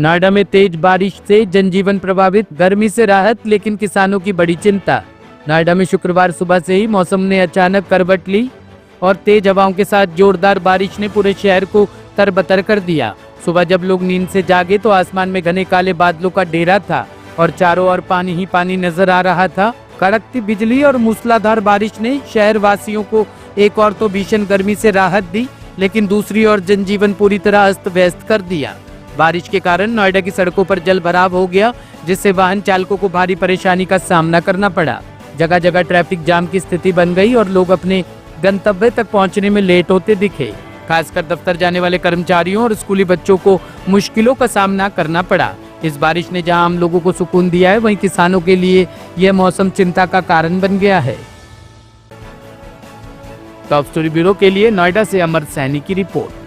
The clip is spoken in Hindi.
नोएडा में तेज बारिश से जनजीवन प्रभावित, गर्मी से राहत लेकिन किसानों की बड़ी चिंता। नोएडा में शुक्रवार सुबह से ही मौसम ने अचानक करवट ली और तेज हवाओं के साथ जोरदार बारिश ने पूरे शहर को तरबतर कर दिया। सुबह जब लोग नींद से जागे तो आसमान में घने काले बादलों का डेरा था और चारों ओर पानी ही पानी नजर आ रहा था। कड़कती बिजली और मूसलाधार बारिश ने शहर वासियों को एक और तो भीषण गर्मी से राहत दी, लेकिन दूसरी ओर जनजीवन पूरी तरह अस्त व्यस्त कर दिया। बारिश के कारण नोएडा की सड़कों पर जलभराव हो गया, जिससे वाहन चालकों को भारी परेशानी का सामना करना पड़ा। जगह जगह ट्रैफिक जाम की स्थिति बन गई और लोग अपने गंतव्य तक पहुंचने में लेट होते दिखे। खासकर दफ्तर जाने वाले कर्मचारियों और स्कूली बच्चों को मुश्किलों का सामना करना पड़ा। इस बारिश ने जहां आम लोगों को सुकून दिया है, वहीं किसानों के लिए यह मौसम चिंता का कारण बन गया है। टॉप स्टोरी ब्यूरो के लिए नोएडा से अमर सैनी की रिपोर्ट।